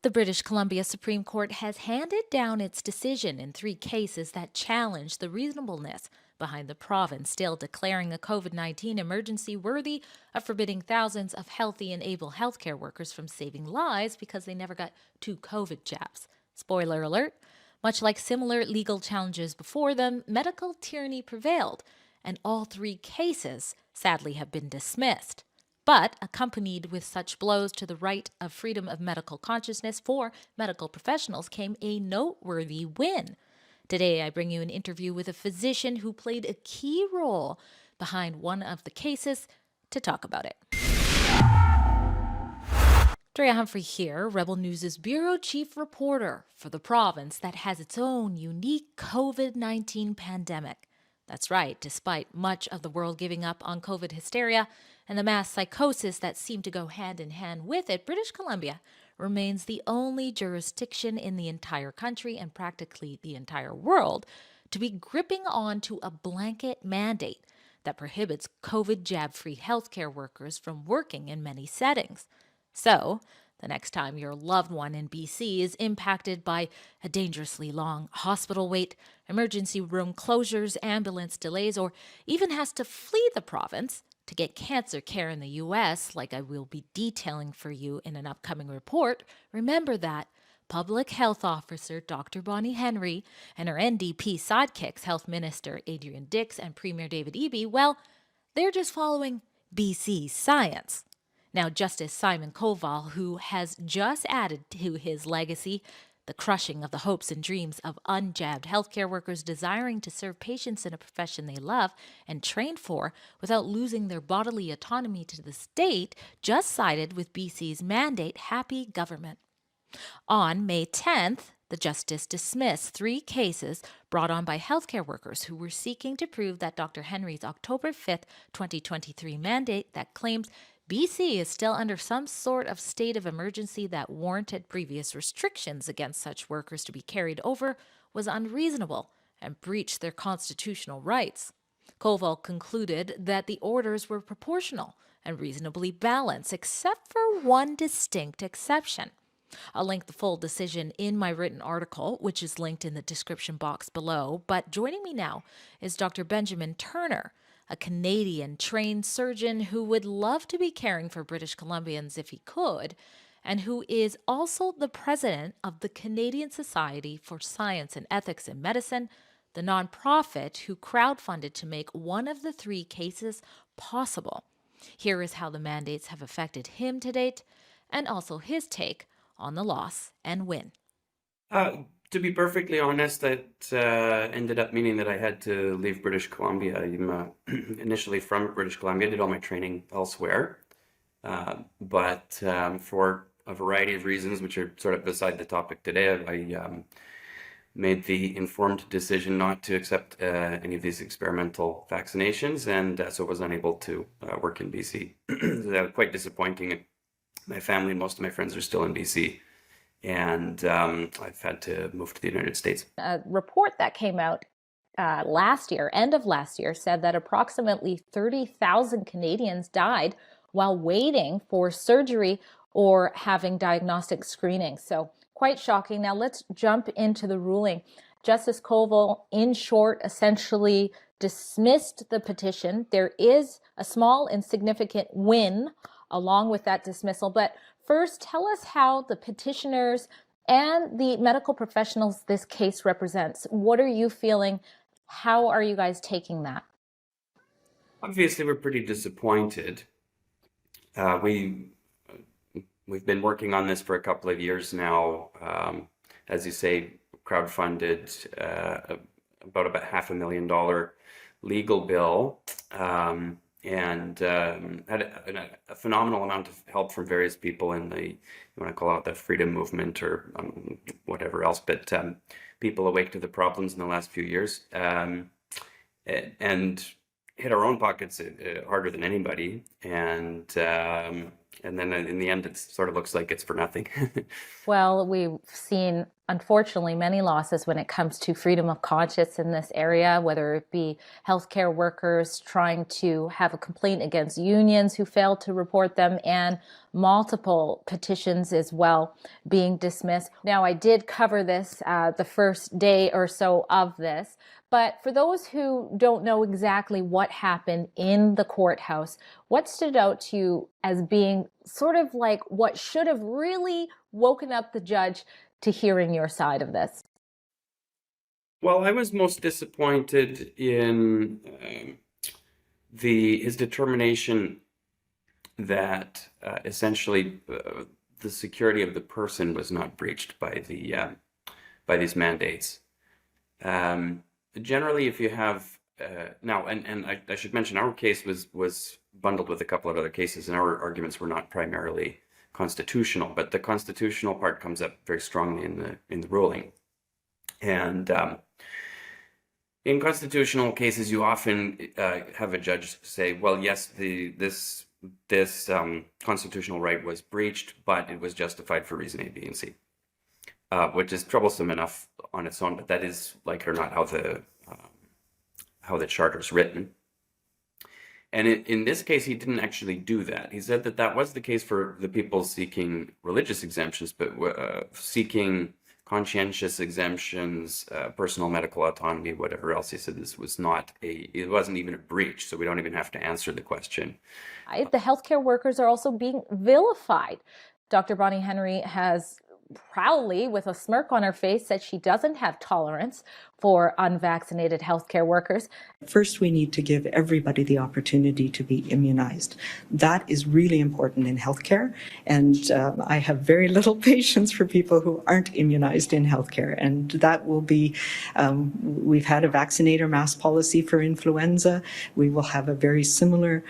The British Columbia Supreme Court has handed down its decision in three cases that challenge the reasonableness behind the province still declaring a COVID-19 emergency worthy of forbidding thousands of healthy and able healthcare workers from saving lives because they never got two COVID jabs. Spoiler alert, much like similar legal challenges before them, medical tyranny prevailed, and all three cases sadly have been dismissed. But accompanied with such blows to the right of freedom of medical consciousness for medical professionals came a noteworthy win. Today, I bring you an interview with a physician who played a key role behind one of the cases to talk about it. Drea Humphrey here, Rebel News' bureau chief reporter for the province that has its own unique COVID-19 pandemic. That's right, despite much of the world giving up on COVID hysteria and the mass psychosis that seemed to go hand in hand with it, British Columbia remains the only jurisdiction in the entire country and practically the entire world to be gripping on to a blanket mandate that prohibits COVID jab-free healthcare workers from working in many settings. So, the next time your loved one in BC is impacted by a dangerously long hospital wait, emergency room closures, ambulance delays, or even has to flee the province to get cancer care in the US, like I will be detailing for you in an upcoming report, remember that Public Health Officer Dr. Bonnie Henry and her NDP sidekicks, Health Minister Adrian Dix and Premier David Eby, well, they're just following BC science. Now, Justice Simon Koval, who has just added to his legacy the crushing of the hopes and dreams of unjabbed healthcare workers desiring to serve patients in a profession they love and trained for without losing their bodily autonomy to the state, just sided with BC's mandate Happy Government. On May 10th, the justice dismissed three cases brought on by healthcare workers who were seeking to prove that Dr. Henry's October 5th, 2023 mandate that claims BC is still under some sort of state of emergency that warranted previous restrictions against such workers to be carried over was unreasonable and breached their constitutional rights. Koval concluded that the orders were proportional and reasonably balanced, except for one distinct exception. I'll link the full decision in my written article, which is linked in the description box below. But joining me now is Dr. Benjamin Turner, a Canadian trained surgeon who would love to be caring for British Columbians if he could, and who is also the president of the Canadian Society for Science and Ethics in Medicine, the nonprofit who crowdfunded to make one of the three cases possible. Here is how the mandates have affected him to date, and also his take on the loss and win. To be perfectly honest, that ended up meaning that I had to leave British Columbia. I'm initially from British Columbia, did all my training elsewhere, but for a variety of reasons, which are sort of beside the topic today, I made the informed decision not to accept any of these experimental vaccinations, and so was unable to work in BC. That was quite disappointing. My family and most of my friends are still in BC. And I've had to move to the United States. A report that came out end of last year, said that approximately 30,000 Canadians died while waiting for surgery or having diagnostic screening. So quite shocking. Now let's jump into the ruling. Justice Koval, in short, essentially dismissed the petition. There is a small and significant win along with that dismissal, but first, tell us how the petitioners and the medical professionals this case represents. What are you feeling? How are you guys taking that? Obviously, we're pretty disappointed. We've been working on this for a couple of years now. As you say, crowdfunded about $500,000 legal bill. And had a phenomenal amount of help from various people in the, you want to call it the freedom movement or whatever else, but people awake to the problems in the last few years, and hit our own pockets harder than anybody, and then in the end, it sort of looks like it's for nothing. Well, we've seen Unfortunately, many losses when it comes to freedom of conscience in this area, whether it be healthcare workers trying to have a complaint against unions who failed to report them, and multiple petitions as well being dismissed. Now, I did cover this the first day or so of this, but for those who don't know exactly what happened in the courthouse, what stood out to you as being sort of like what should have really woken up the judge to hearing your side of this? Well, I was most disappointed in his determination that essentially the security of the person was not breached by these mandates. Generally, if you have now, and I should mention, our case was bundled with a couple of other cases, and our arguments were not primarily constitutional, but the constitutional part comes up very strongly in the ruling. And in constitutional cases, you often have a judge say, "Well, yes, this constitutional right was breached, but it was justified for reason A, B, and C," which is troublesome enough on its own. But that is, like or not, how the charter is written. And in this case, he didn't actually do that. He said that that was the case for the people seeking religious exemptions, but seeking conscientious exemptions, personal medical autonomy, whatever else. He said this was not it wasn't even a breach, so we don't even have to answer the question. The healthcare workers are also being vilified. Dr. Bonnie Henry has proudly, with a smirk on her face, said she doesn't have tolerance for unvaccinated healthcare workers. First, we need to give everybody the opportunity to be immunized. That is really important in healthcare, and I have very little patience for people who aren't immunized in healthcare, and that will be, we've had a vaccinator mask policy for influenza. We will have a very similar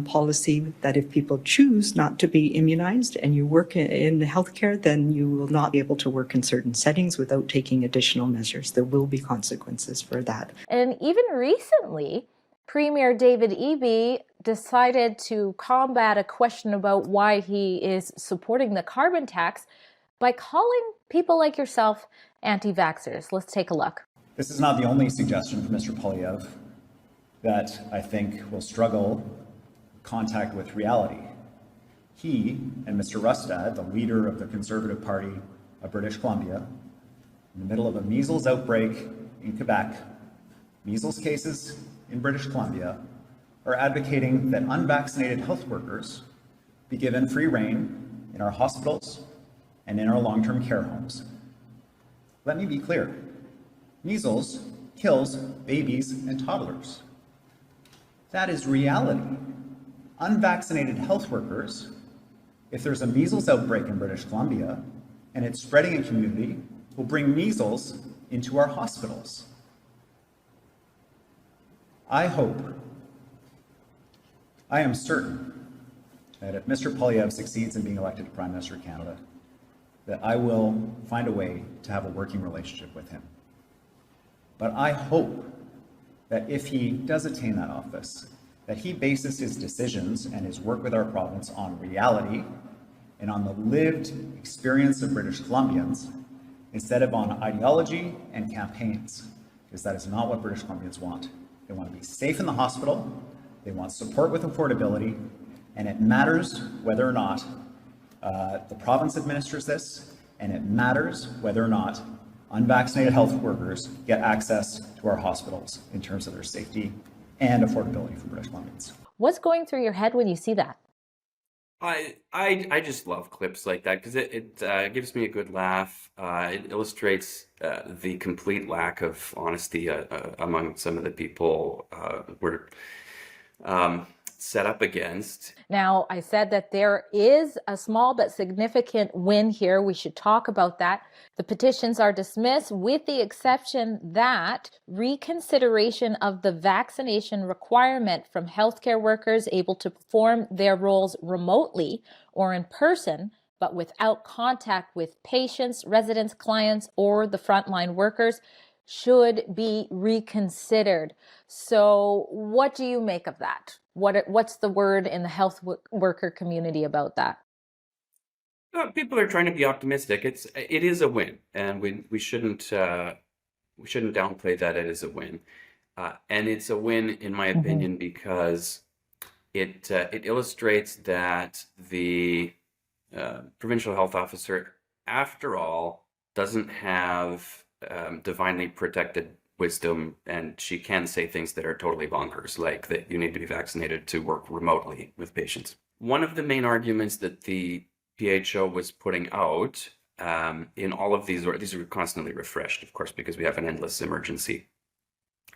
policy that if people choose not to be immunized and you work in healthcare, then you will not be able to work in certain settings without taking additional measures. There will be consequences for that. And even recently, Premier David Eby decided to combat a question about why he is supporting the carbon tax by calling people like yourself anti-vaxxers. Let's take a look. This is not the only suggestion from Mr. Poilievre that I think will struggle contact with reality. He and Mr. Rustad, the leader of the Conservative Party of British Columbia, in the middle of a measles outbreak in Quebec, measles cases in British Columbia, are advocating that unvaccinated health workers be given free rein in our hospitals and in our long-term care homes. Let me be clear. Measles kills babies and toddlers. That is reality. Unvaccinated health workers, if there's a measles outbreak in British Columbia and it's spreading in community, will bring measles into our hospitals. I am certain that if Mr. Poilievre succeeds in being elected to Prime Minister of Canada, that I will find a way to have a working relationship with him. But I hope that if he does attain that office, that he bases his decisions and his work with our province on reality and on the lived experience of British Columbians instead of on ideology and campaigns, because that is not what British Columbians want. They want to be safe in the hospital, they want support with affordability, and it matters whether or not the province administers this, and it matters whether or not unvaccinated health workers get access to our hospitals in terms of their safety and affordability for British Columbians. What's going through your head when you see that? I just love clips like that because it gives me a good laugh. It illustrates the complete lack of honesty among some of the people we're set up against. Now, I said that there is a small but significant win here. We should talk about that. The petitions are dismissed with the exception that reconsideration of the vaccination requirement from healthcare workers able to perform their roles remotely or in person, but without contact with patients, residents, clients, or the frontline workers should be reconsidered. So what do you make of that? What's the word in the health worker community about that? People are trying to be optimistic. It is a win, and we shouldn't downplay that it is a win. And it's a win, in my opinion, because it illustrates that the provincial health officer, after all, doesn't have divinely protected wisdom, and she can say things that are totally bonkers, like that you need to be vaccinated to work remotely with patients. One of the main arguments that the PHO was putting out in all of these are constantly refreshed, of course, because we have an endless emergency.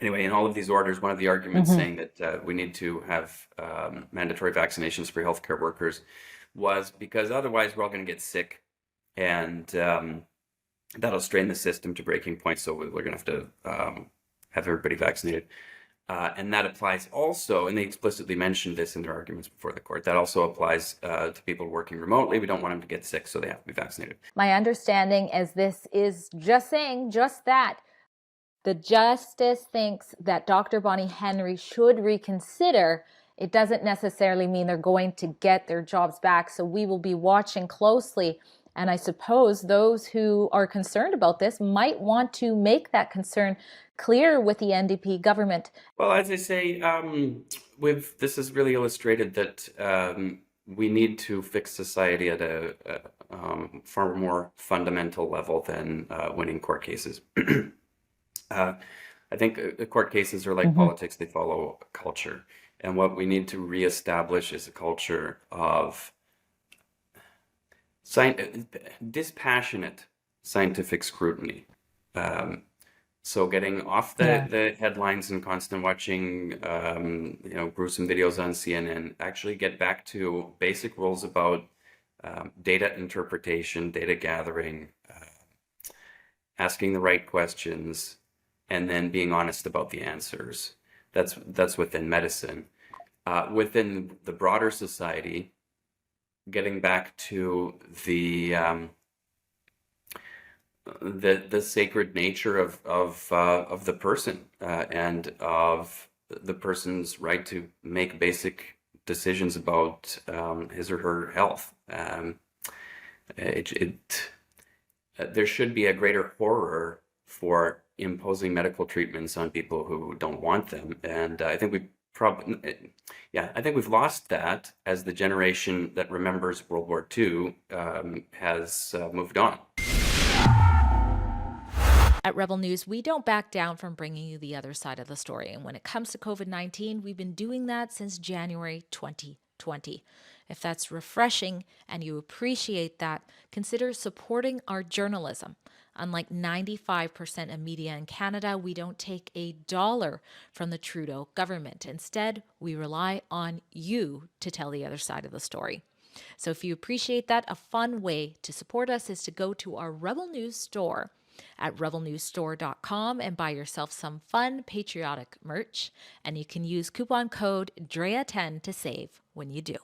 Anyway, in all of these orders, one of the arguments saying that we need to have mandatory vaccinations for healthcare workers was because otherwise we're all going to get sick, and that'll strain the system to breaking point. So we're going to have to have everybody vaccinated. And that applies also, and they explicitly mentioned this in their arguments before the court, that also applies to people working remotely. We don't want them to get sick, so they have to be vaccinated. My understanding is this is just saying just that. The justice thinks that Dr. Bonnie Henry should reconsider. It doesn't necessarily mean they're going to get their jobs back. So we will be watching closely. And I suppose those who are concerned about this might want to make that concern clear with the NDP government. Well, as I say, this has really illustrated that we need to fix society at a far more fundamental level than winning court cases. I think court cases are like politics, they follow culture. And what we need to reestablish is a culture of dispassionate scientific scrutiny. So getting off the headlines and constant watching, gruesome videos on CNN, actually get back to basic rules about data interpretation, data gathering, asking the right questions, and then being honest about the answers. That's within medicine. Within the broader society, getting back to the sacred nature of the person and of the person's right to make basic decisions about his or her health. There should be a greater horror for imposing medical treatments on people who don't want them, and I think we've lost that as the generation that remembers World War II has moved on. At Rebel News, we don't back down from bringing you the other side of the story. And when it comes to COVID-19, we've been doing that since January 2020. If that's refreshing and you appreciate that, consider supporting our journalism. Unlike 95% of media in Canada, we don't take $1 from the Trudeau government. Instead, we rely on you to tell the other side of the story. So if you appreciate that, a fun way to support us is to go to our Rebel News store at rebelnewsstore.com and buy yourself some fun patriotic merch. And you can use coupon code DREA10 to save when you do.